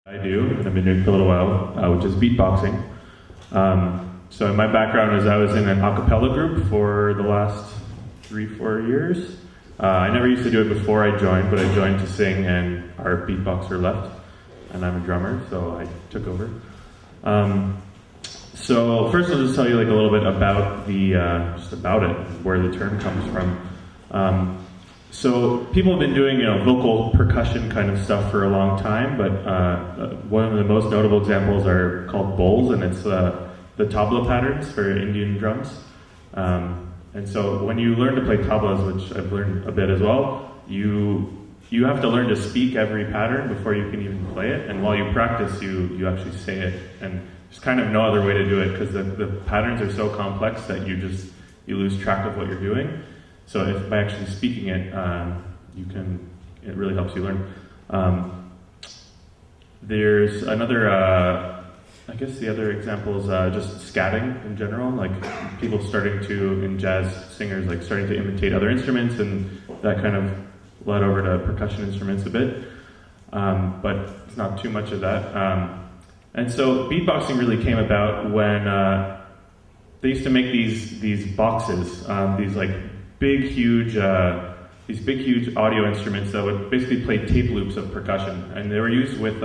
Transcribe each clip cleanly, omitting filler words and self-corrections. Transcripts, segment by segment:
I do, and I've been doing for a little while, which is beatboxing. So my background is I was in an a cappella group for the last 3-4 years. I never used to do it before I joined, but I joined to sing, and our beatboxer left, and I'm a drummer, so I took over. So first I'll just tell you a little bit about just about it, where the term comes from. So people have been doing vocal percussion kind of stuff for a long time, but one of the most notable examples are called bowls, and it's the tabla patterns for Indian drums. And so when you learn to play tablas, which I've learned a bit as well, you have to learn to speak every pattern before you can even play it, and while you practice, you actually say it, and there's kind of no other way to do it because the patterns are so complex that you lose track of what you're doing. So if by actually speaking it, it really helps you learn. There's another, I guess the other example is just scatting in general, like people in jazz singers, starting to imitate other instruments, and that kind of led over to percussion instruments a bit, but it's not too much of that. And so beatboxing really came about when they used to make these boxes, these big, huge audio instruments that would basically play tape loops of percussion, and they were used with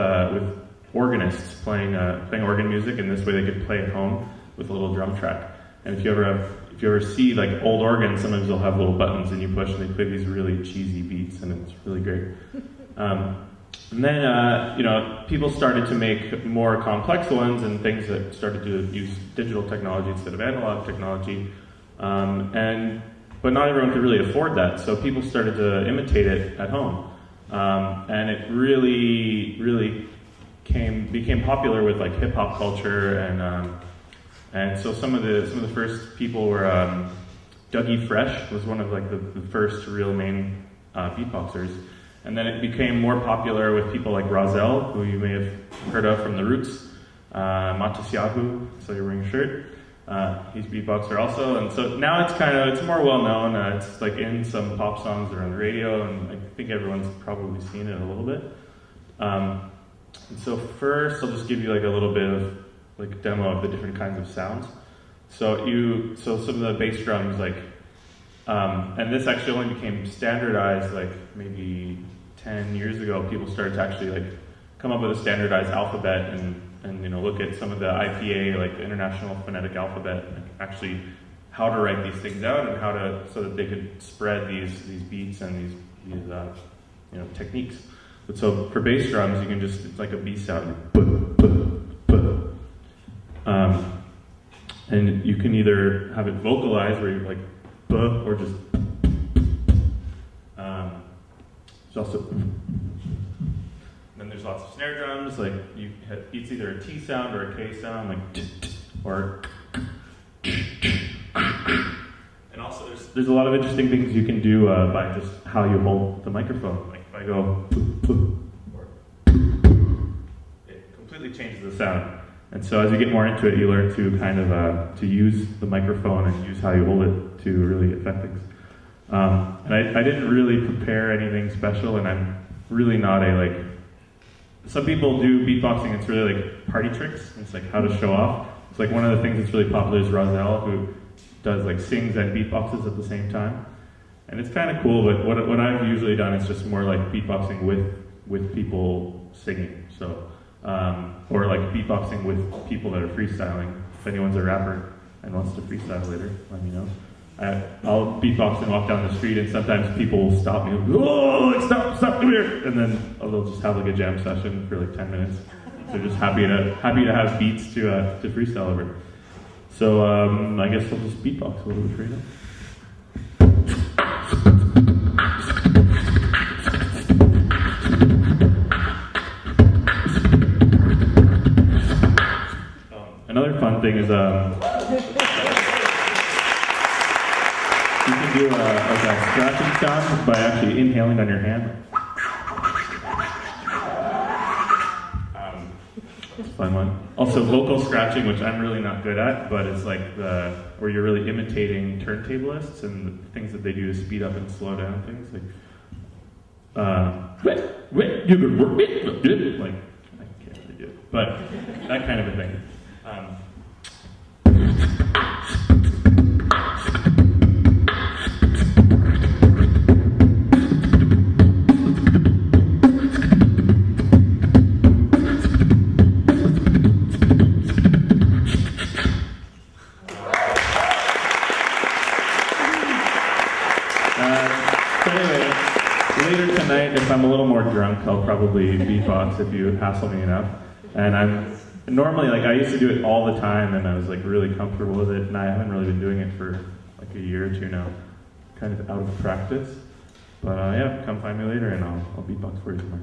organists playing organ music, and this way they could play at home with a little drum track. And if you ever see old organs, sometimes they'll have little buttons and you push, and they play these really cheesy beats, and it's really great. And then people started to make more complex ones and things that started to use digital technology instead of analog technology, but not everyone could really afford that, so people started to imitate it at home, and it really became popular with hip hop culture, and so some of the first people were Dougie Fresh was one of the first real main beatboxers, and then it became more popular with people like Rozelle, who you may have heard of from The Roots, Matasiahu, so you're wearing a shirt. He's a beatboxer also, and so now it's more well known. It's in some pop songs that are on the radio, and I think everyone's probably seen it a little bit. And so first, I'll just give you a little bit of a demo of the different kinds of sounds. So some of the bass drums, and this actually only became standardized maybe 10 years ago. People started to actually come up with a standardized alphabet and look at some of the IPA, the International Phonetic Alphabet, and actually how to write these things out and so that they could spread these beats and these techniques. But so for bass drums, you can it's like a B sound, and you can either have it vocalized where you're or just. There's also. Then there's lots of snare drums, it's either a T sound or a K sound, or. And also there's a lot of interesting things you can do by just how you hold the microphone. If I go, it completely changes the sound. And so as you get more into it, you learn to kind of to use the microphone and use how you hold it to really affect things. And I didn't really prepare anything special, and I'm really not some people do beatboxing, it's really party tricks. It's how to show off. It's one of the things that's really popular is Rozelle, who does sings and beatboxes at the same time. And it's kind of cool, but what I've usually done is just more beatboxing with people singing. So, or beatboxing with people that are freestyling. If anyone's a rapper and wants to freestyle later, let me know. I'll beatbox and walk down the street, and sometimes people will stop me and go, "Oh, stop, come here!" And then they'll just have a jam session for 10 minutes. They're just happy to have beats to freestyle over. So I guess I'll just beatbox a little bit for you now. Another fun thing is you can do a scratching sound by actually inhaling on your hand. It's a fun one. Also vocal scratching, which I'm really not good at, but it's where you're really imitating turntablists and the things that they do to speed up and slow down things. You could work it, I can't. but that kind of a thing. Later tonight, if I'm a little more drunk, I'll probably beatbox if you hassle me enough. And I'm normally, like, I used to do it all the time, and I was, like, really comfortable with it, and I haven't really been doing it for, like, a year or two now. Kind of out of practice. But, yeah, come find me later, and I'll beatbox for you tomorrow.